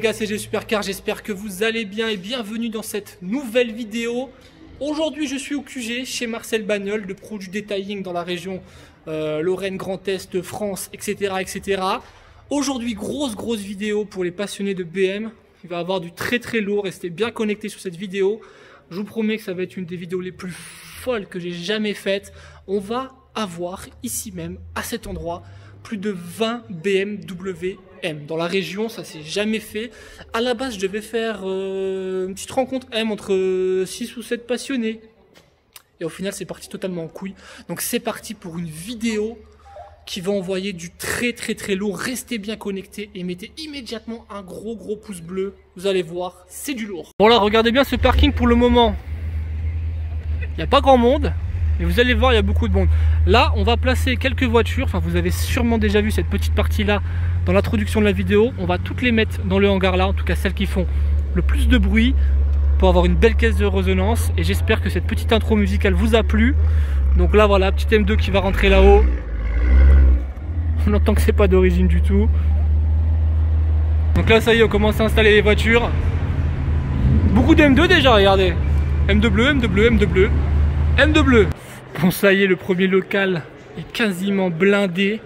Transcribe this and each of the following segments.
les gars, c'est G Supercar, j'espère que vous allez bien et bienvenue dans cette nouvelle vidéo. Aujourd'hui je suis au QG chez Marcel Bagnol, le pro du detailing dans la région Lorraine, Grand Est, France, etc. etc. Aujourd'hui grosse vidéo pour les passionnés de BM. Il va y avoir du très lourd, restez bien connectés sur cette vidéo. Je vous promets que ça va être une des vidéos les plus folles que j'ai jamais faites. On va avoir ici même, à cet endroit, plus de 20 BMW M. Dans la région, ça s'est jamais fait. À la base, je devais faire une petite rencontre M entre 6 ou 7 passionnés. Et au final, c'est parti totalement en couille. Donc c'est parti pour une vidéo qui va envoyer du très lourd. Restez bien connectés et mettez immédiatement un gros pouce bleu. Vous allez voir, c'est du lourd. Bon là, regardez bien ce parking pour le moment. Il n'y a pas grand monde. Mais vous allez voir, il y a beaucoup de monde. Là, on va placer quelques voitures. Enfin, vous avez sûrement déjà vu cette petite partie-là dans l'introduction de la vidéo. On va toutes les mettre dans le hangar là, en tout cas celles qui font le plus de bruit, pour avoir une belle caisse de résonance. Et j'espère que cette petite intro musicale vous a plu. Donc là, voilà, petite M2 qui va rentrer là-haut. On entend que c'est pas d'origine du tout. Donc là, ça y est, on commence à installer les voitures. Beaucoup de M2 déjà, regardez. M2 bleu, M2 bleu, M2 bleu, M2 bleu. Bon, ça y est, le premier local est quasiment blindé.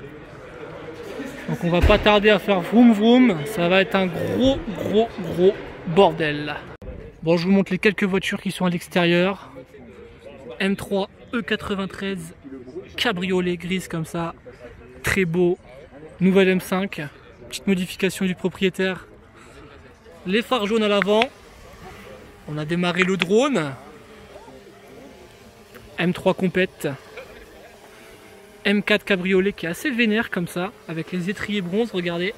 Donc on va pas tarder à faire vroom. Ça va être un gros bordel. Bon, je vous montre les quelques voitures qui sont à l'extérieur. M3 E93 cabriolet grise comme ça. Très beau. Nouvelle M5. Petite modification du propriétaire. Les phares jaunes à l'avant. On a démarré le drone. M3 compète. M4 cabriolet qui est assez vénère comme ça, avec les étriers bronze, regardez.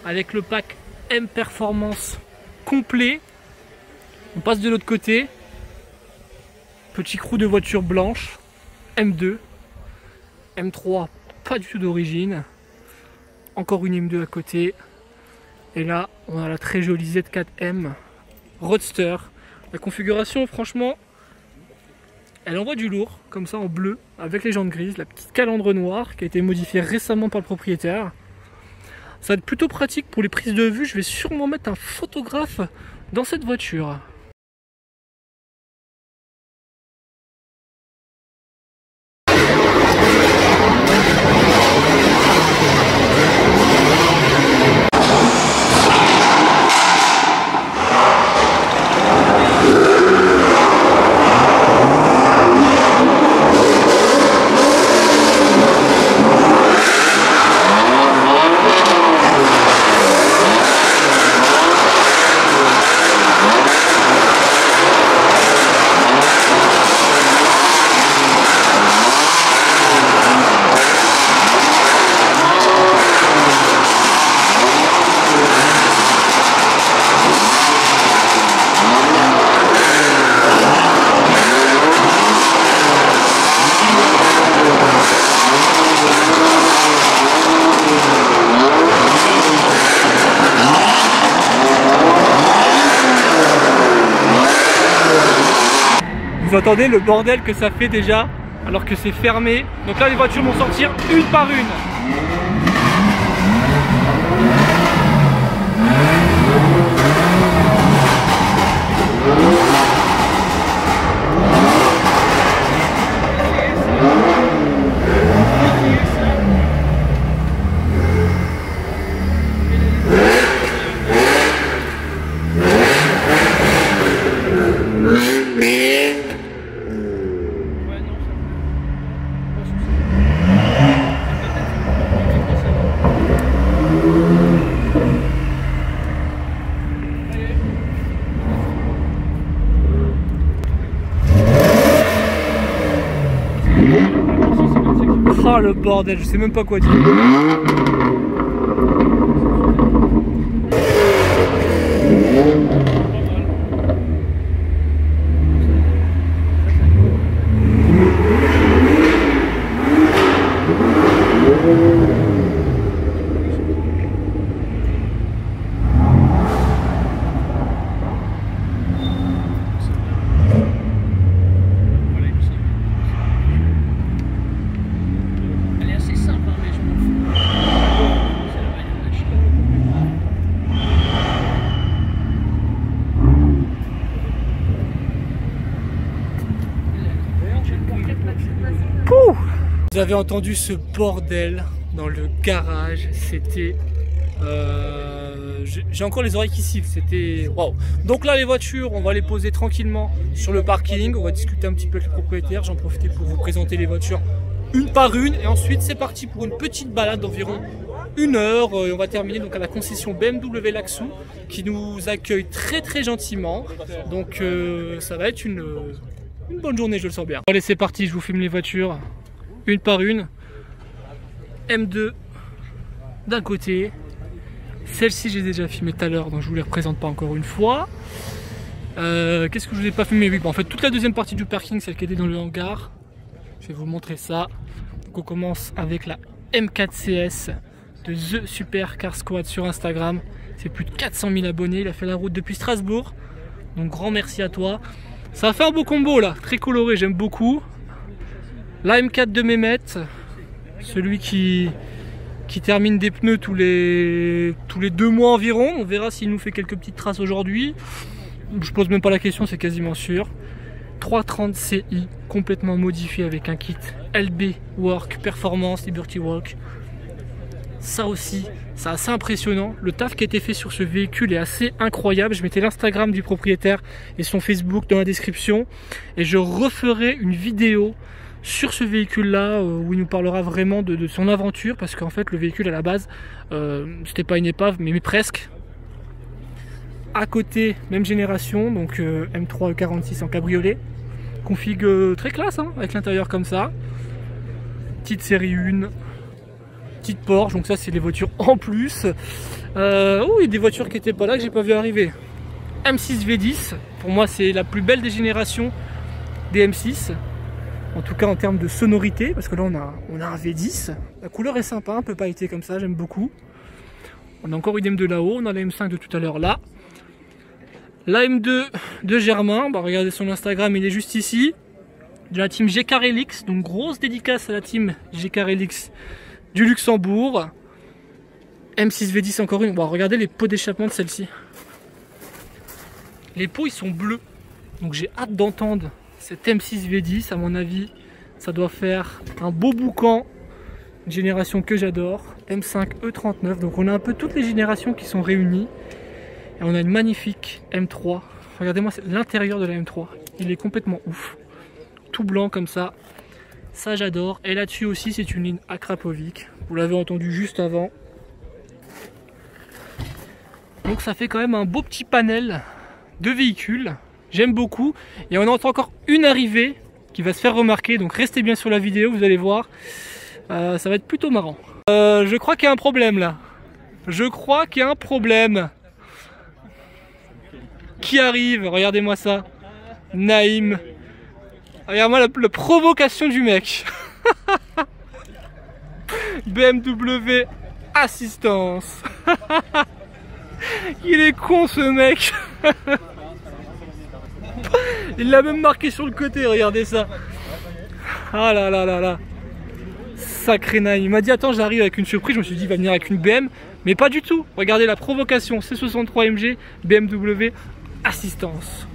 Avec le pack M Performance complet. On passe de l'autre côté. Petit crew de voitures blanches. M2. M3, pas du tout d'origine. Encore une M2 à côté. Et là, on a la très jolie Z4M Roadster. La configuration, franchement, elle envoie du lourd, comme ça en bleu, avec les jantes grises, la petite calandre noire qui a été modifiée récemment par le propriétaire. Ça va être plutôt pratique pour les prises de vue. Je vais sûrement mettre un photographe dans cette voiture. Vous entendez le bordel que ça fait déjà alors que c'est fermé. Donc là les voitures vont sortir une par une. Oh le bordel, je sais même pas quoi dire. Vous avez entendu ce bordel dans le garage, c'était... j'ai encore les oreilles qui sifflent, c'était waouh. Donc là les voitures, on va les poser tranquillement sur le parking, on va discuter un petit peu avec le propriétaire, j'en profite pour vous présenter les voitures une par une et ensuite c'est parti pour une petite balade d'environ 1 heure et on va terminer donc à la concession BMW Laxou qui nous accueille très gentiment. Donc ça va être une bonne journée, je le sens bien. Allez, c'est parti, je vous filme les voitures une par une. M2 d'un côté, celle-ci j'ai déjà filmé tout à l'heure donc je vous les représente pas encore une fois. Qu'est-ce que je vous ai pas filmé? Oui, bon, en fait toute la deuxième partie du parking, celle qui était dans le hangar, je vais vous montrer ça. Donc on commence avec la M4 CS de The Super Car Squad sur Instagram. C'est plus de 400 000 abonnés, il a fait la route depuis Strasbourg, donc grand merci à toi. Ça a fait un beau combo là, très coloré, j'aime beaucoup. La M4 de Mehmet, celui qui termine des pneus tous les 2 mois environ. On verra s'il nous fait quelques petites traces aujourd'hui. Je pose même pas la question, c'est quasiment sûr. 330 CI complètement modifié avec un kit LB Work Performance Liberty Walk. Ça aussi, c'est assez impressionnant. Le taf qui a été fait sur ce véhicule est assez incroyable. Je mettais l'Instagram du propriétaire et son Facebook dans la description. Et je referai une vidéo sur ce véhicule là où il nous parlera vraiment de son aventure, parce qu'en fait le véhicule à la base c'était pas une épave mais presque. À côté, même génération, donc M3 E46 en cabriolet, config très classe hein, avec l'intérieur comme ça, petite série 1, petite Porsche, donc ça c'est les voitures en plus. Oh, il y a des voitures qui n'étaient pas là que j'ai pas vu arriver. M6 V10, pour moi c'est la plus belle des générations des M6. En tout cas en termes de sonorité, parce que là on a un V10. La couleur est sympa, un peu pailleté comme ça, j'aime beaucoup. On a encore idem de là-haut, on a la M5 de tout à l'heure là. La M2 de Germain, bah regardez son Instagram, il est juste ici. De la team GKRLX, donc grosse dédicace à la team GKRLX du Luxembourg. M6 V10 encore une, bon, regardez les pots d'échappement de celle-ci. Les pots ils sont bleus, donc j'ai hâte d'entendre cette M6 V10, à mon avis, ça doit faire un beau boucan. Une génération que j'adore, M5 E39. Donc on a un peu toutes les générations qui sont réunies. Et on a une magnifique M3. Regardez-moi l'intérieur de la M3. Il est complètement ouf. Tout blanc comme ça. Ça j'adore. Et là-dessus aussi c'est une ligne Akrapovic. Vous l'avez entendu juste avant. Donc ça fait quand même un beau petit panel de véhicules. J'aime beaucoup. Et on entend encore une arrivée qui va se faire remarquer. Donc restez bien sur la vidéo, vous allez voir. Ça va être plutôt marrant. Je crois qu'il y a un problème là. Je crois qu'il y a un problème. Qui arrive? Regardez-moi ça. Naïm. Regarde-moi la provocation du mec. BMW assistance. Il est con ce mec. Il l'a même marqué sur le côté, regardez ça. Ah là là là là. Sacré Naïm. Il m'a dit attends j'arrive avec une surprise, je me suis dit il va venir avec une BM. Mais pas du tout. Regardez la provocation, C63 MG, BMW assistance.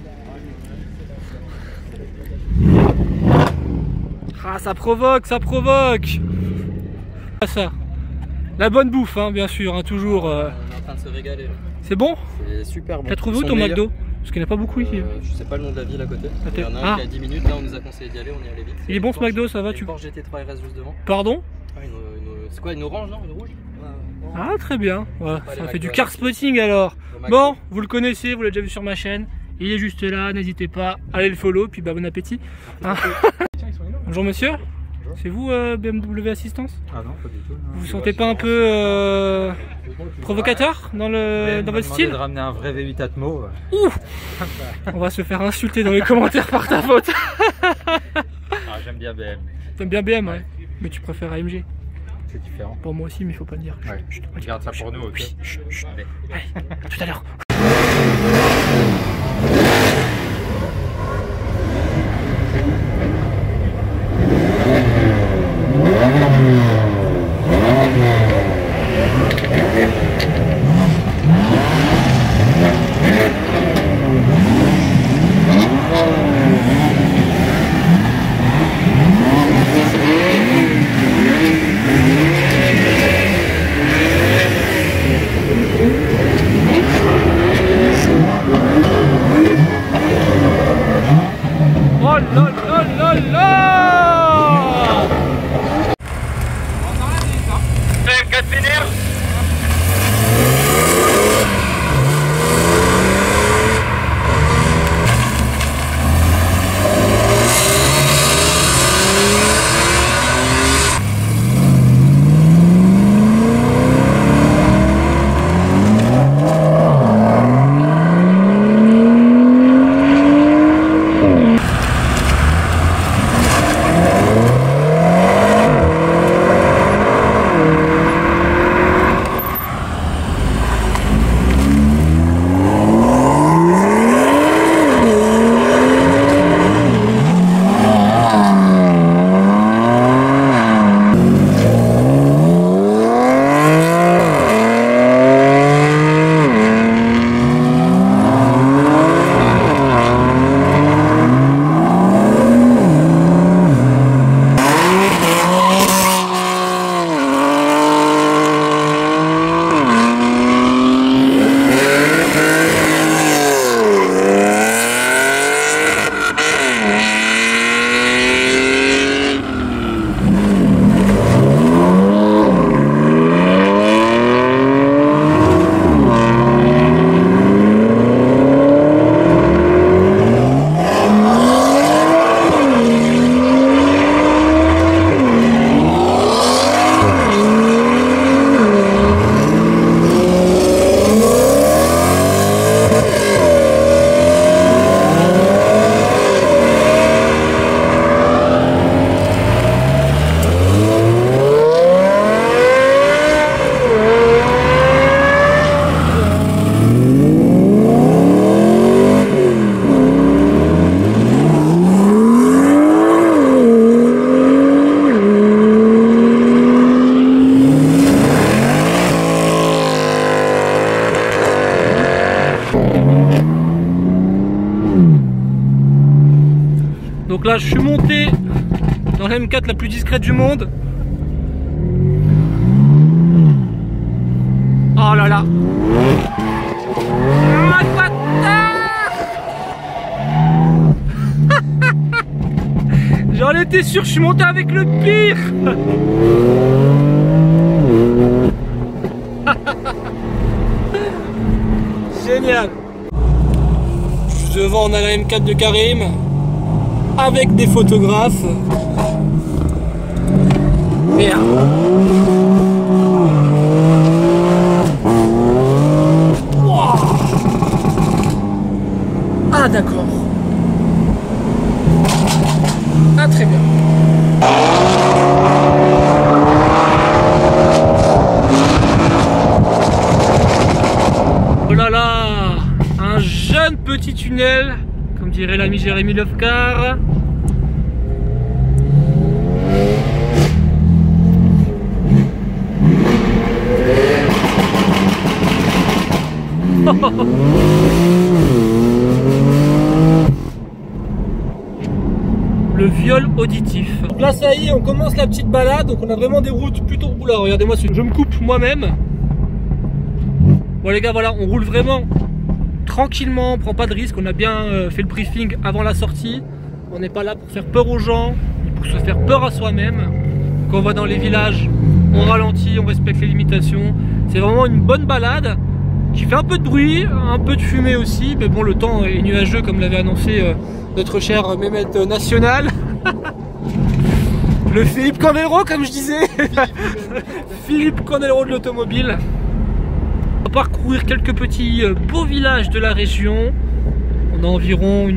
Ah ça provoque, ça provoque. Ça. La bonne bouffe hein, bien sûr, hein, toujours. On est en train de se régaler. C'est bon? C'est super bon. T'as trouvé où ton McDo? Parce qu'il n'y en a pas beaucoup ici. Je sais pas le nom de la ville à côté. Il y en a un qui a 10 minutes, là on nous a conseillé d'y aller, on est allé vite. Il est bon ce McDo, ça va? Tu Porsche GT3 RS juste devant. Pardon? C'est quoi, une orange non? Une rouge? Ah très bien, ouais, ça fait du car spotting alors. Bon, vous le connaissez, vous l'avez déjà vu sur ma chaîne. Il est juste là, n'hésitez pas, allez le follow, puis bah bon appétit. Hein. Bonjour monsieur, c'est vous BMW Assistance? Ah non, pas du tout. Vous vous sentez pas un peu provocateur dans votre style? De ramener un vrai V8 Atmo. Ouh. On va se faire insulter dans les commentaires par ta faute. Ah, j'aime bien BM. T'aimes bien BM, ouais. Mais tu préfères AMG? C'est différent. Pour moi aussi, mais il faut pas le dire. Ouais. Je garde ça pour nous, ok. Allez, à tout à l'heure. Donc là je suis monté dans la M4 la plus discrète du monde. Oh là là. Ah, j'en étais sûr, je suis monté avec le pire. Génial. Juste devant on a la M4 de Karim avec des photographes. Merde. Wow. Ah d'accord. Ah très bien. Oh là là, un jeune petit tunnel, comme dirait l'ami Jérémy Lofcar. Le viol auditif. Donc là ça y est, on commence la petite balade. Donc on a vraiment des routes plutôt... Oula, regardez-moi, je me coupe moi-même. Bon les gars, voilà, on roule vraiment tranquillement, on prend pas de risque. On a bien fait le briefing avant la sortie. On n'est pas là pour faire peur aux gens, ni pour se faire peur à soi-même. Quand on va dans les villages, on ralentit, on respecte les limitations. C'est vraiment une bonne balade qui fait un peu de bruit, un peu de fumée aussi. Mais bon, le temps est nuageux comme l'avait annoncé notre cher Mehmet National. Le Philippe Candeloro, comme je disais. Philippe Candeloro de l'automobile. On va parcourir quelques petits beaux villages de la région. On a environ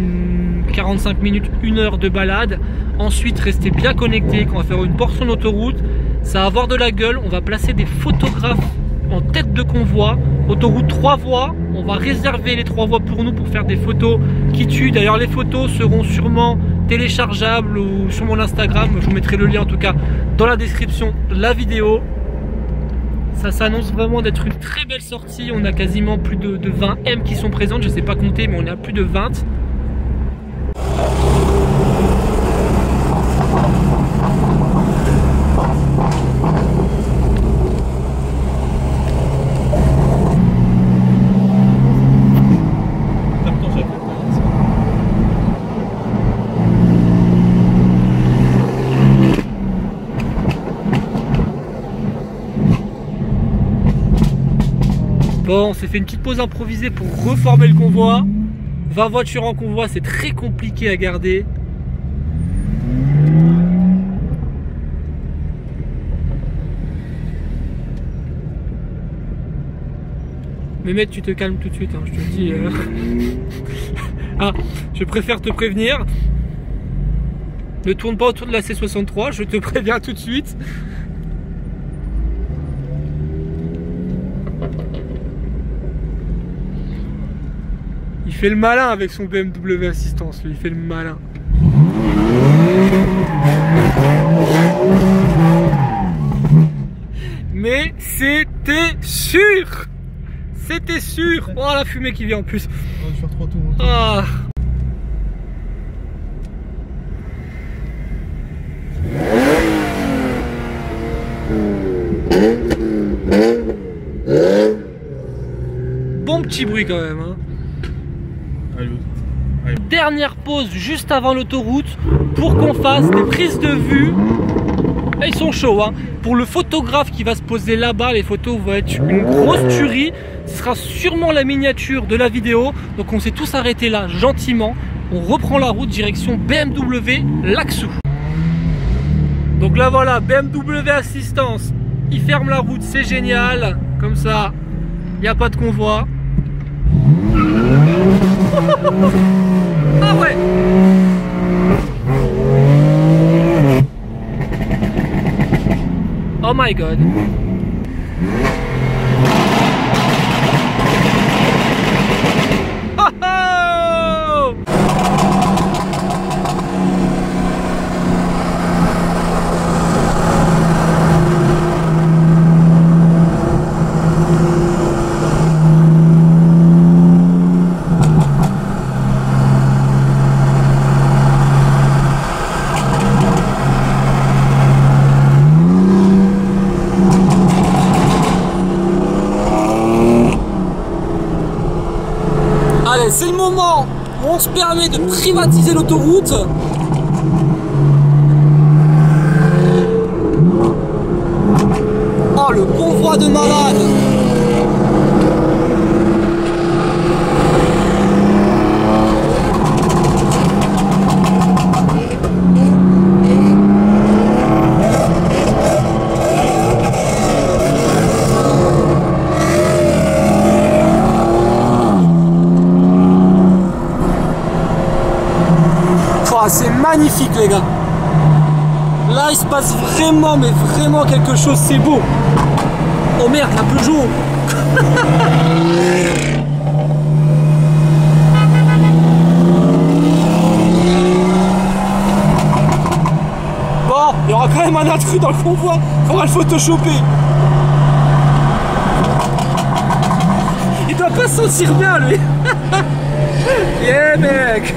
45 minutes, 1 heure de balade. Ensuite, restez bien connectés quand on va faire une portion d'autoroute. Ça va avoir de la gueule. On va placer des photographes en tête de convoi. Autoroute 3 voies. On va réserver les 3 voies pour nous pour faire des photos qui tuent. D'ailleurs, les photos seront sûrement téléchargeables ou sur mon Instagram. Je vous mettrai le lien en tout cas dans la description de la vidéo. Ça s'annonce vraiment d'être une très belle sortie. On a quasiment plus de 20 M qui sont présentes. Je ne sais pas compter, mais on est à plus de 20. Bon, on s'est fait une petite pause improvisée pour reformer le convoi. 20 voitures en convoi, c'est très compliqué à garder. Mais mec, tu te calmes tout de suite, hein, je te le dis. Ah, je préfère te prévenir. Ne tourne pas autour de la C63, je te préviens tout de suite. Il fait le malin avec son BMW assistance, lui, il fait le malin. Mais c'était sûr! C'était sûr! Oh la fumée qui vient en plus! On va faire 3 tours. Ah. Bon petit bruit quand même, hein. Dernière pause juste avant l'autoroute pour qu'on fasse des prises de vue. Et ils sont chauds, hein. Pour le photographe qui va se poser là-bas, les photos vont être une grosse tuerie. Ce sera sûrement la miniature de la vidéo. Donc on s'est tous arrêtés là gentiment. On reprend la route direction BMW Laxou. Donc là voilà, BMW Assistance. Il ferme la route, c'est génial. Comme ça, il n'y a pas de convoi. Ah ouais. Oh my god. Oh oh. France permet de privatiser l'autoroute. Oh, le convoi de malades. C'est magnifique les gars. Là il se passe vraiment, mais vraiment quelque chose, c'est beau. Oh merde, la Peugeot. Bon, il y aura quand même un intrus dans le convoi, faudra le photoshopper. Il doit pas se sentir bien lui. Yeah mec.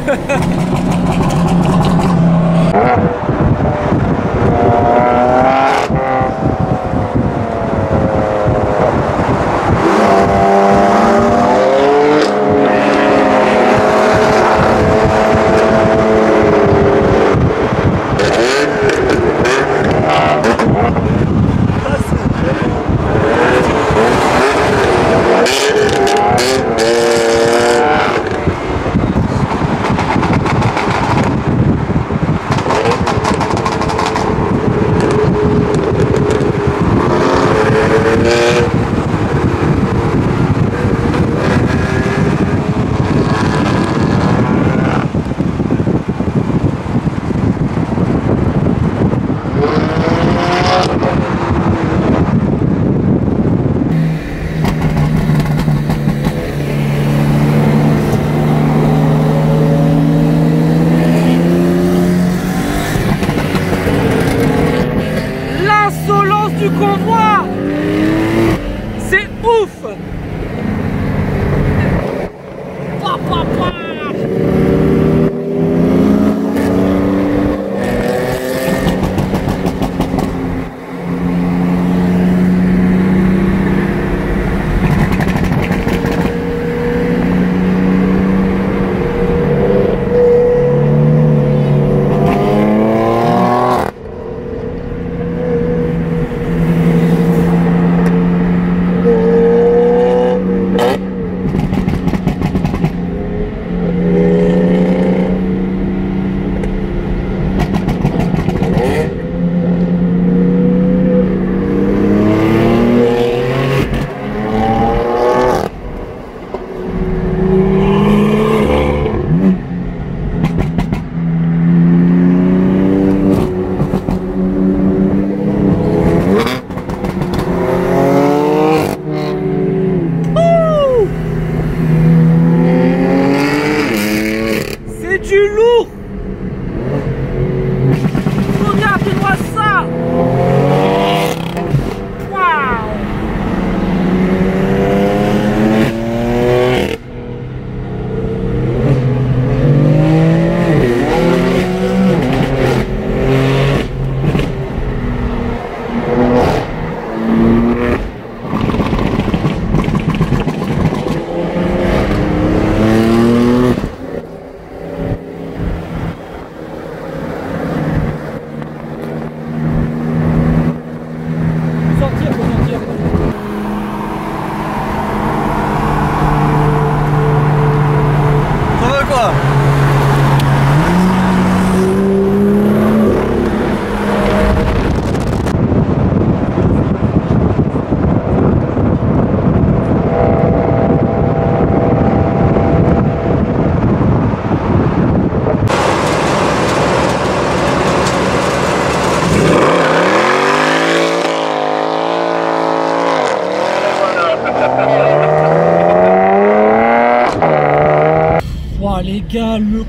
Les gars, le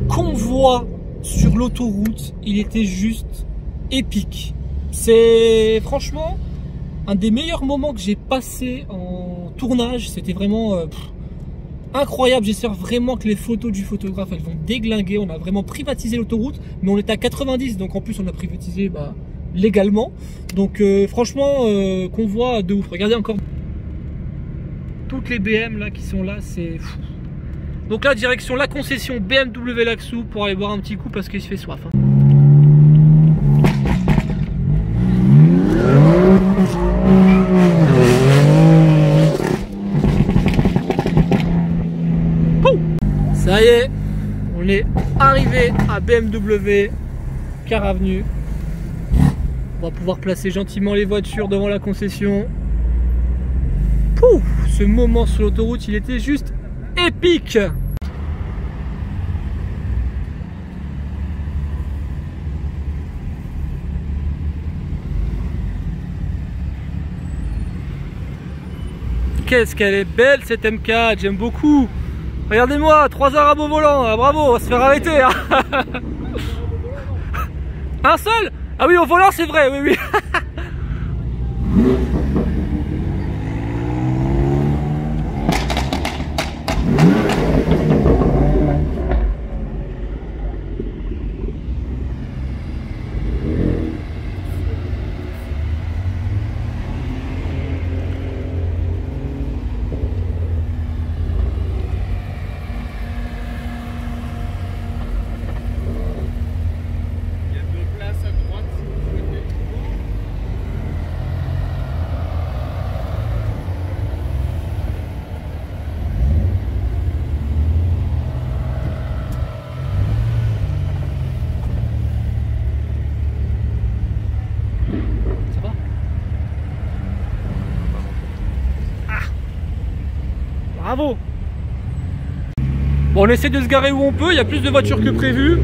convoi sur l'autoroute, il était juste épique. C'est franchement un des meilleurs moments que j'ai passé en tournage. C'était vraiment incroyable. J'espère vraiment que les photos du photographe, elles vont déglinguer. On a vraiment privatisé l'autoroute, mais on était à 90, donc en plus on a privatisé légalement. Donc franchement, convoi de ouf. Regardez encore toutes les BM là qui sont là, c'est fou. Donc là, direction la concession BMW Laxou pour aller boire un petit coup parce qu'il se fait soif. Hein. Ça y est, on est arrivé à BMW Car Avenue. On va pouvoir placer gentiment les voitures devant la concession. Pouf, ce moment sur l'autoroute, il était juste épique. Qu'est-ce qu'elle est belle cette M4, j'aime beaucoup. Regardez-moi, 3 Arabes au volant, ah, bravo, on va se faire arrêter. Hein. Un seul? Ah oui, au volant c'est vrai, oui, oui. Bravo. Bon, on essaie de se garer où on peut, il y a plus de voitures que prévu.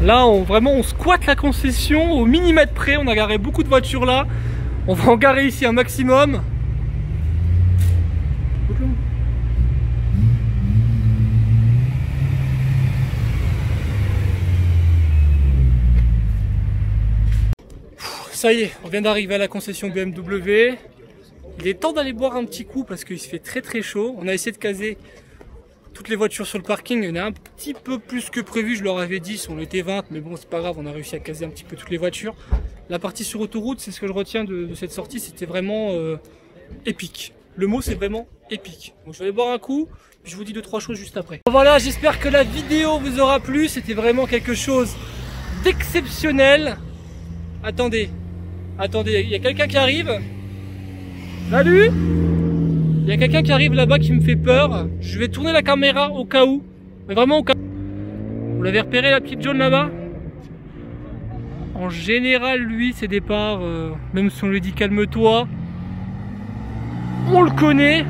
Là, on squatte la concession au millimètre près. On a garé beaucoup de voitures là. On va en garer ici un maximum. Ça y est, on vient d'arriver à la concession BMW. Il est temps d'aller boire un petit coup parce qu'il se fait très très chaud. On a essayé de caser toutes les voitures sur le parking, il y en a un petit peu plus que prévu, je leur avais dit, on était 20, mais bon c'est pas grave, on a réussi à caser un petit peu toutes les voitures. La partie sur autoroute, c'est ce que je retiens de cette sortie, c'était vraiment épique. Le mot c'est vraiment épique. Donc je vais aller boire un coup, puis je vous dis 2-3 choses juste après. Voilà, j'espère que la vidéo vous aura plu, c'était vraiment quelque chose d'exceptionnel. Attendez, il y a quelqu'un qui arrive. Salut! Il y a quelqu'un qui arrive là-bas qui me fait peur. Je vais tourner la caméra au cas où. Mais vraiment au cas où. Vous l'avez repéré la petite jaune là-bas? En général, lui, ses départs, même si on lui dit calme-toi, on le connaît.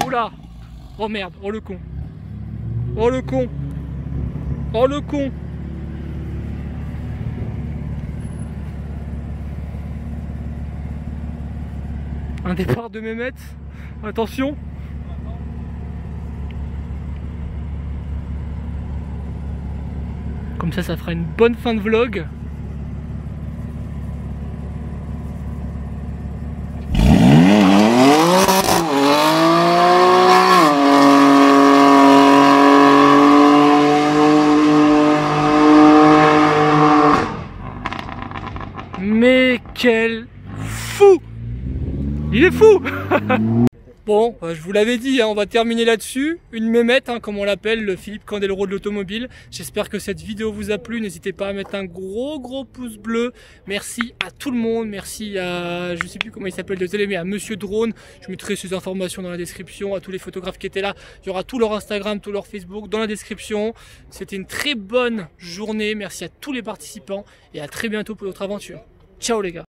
Oula! Oh merde, oh le con. Oh le con. Oh le con. Un départ de Mehmet, attention. Comme ça fera une bonne fin de vlog. Mais quel fou! Il est fou. Bon, je vous l'avais dit, hein, on va terminer là-dessus. Une mémette, hein, comme on l'appelle, le Philippe Candeloro de l'automobile. J'espère que cette vidéo vous a plu. N'hésitez pas à mettre un gros pouce bleu. Merci à tout le monde. Merci à, je sais plus comment il s'appelle, désolé, mais à Monsieur Drone. Je mettrai ces informations dans la description. À tous les photographes qui étaient là. Il y aura tout leur Instagram, tout leur Facebook dans la description. C'était une très bonne journée. Merci à tous les participants et à très bientôt pour d'autres aventures. Ciao les gars.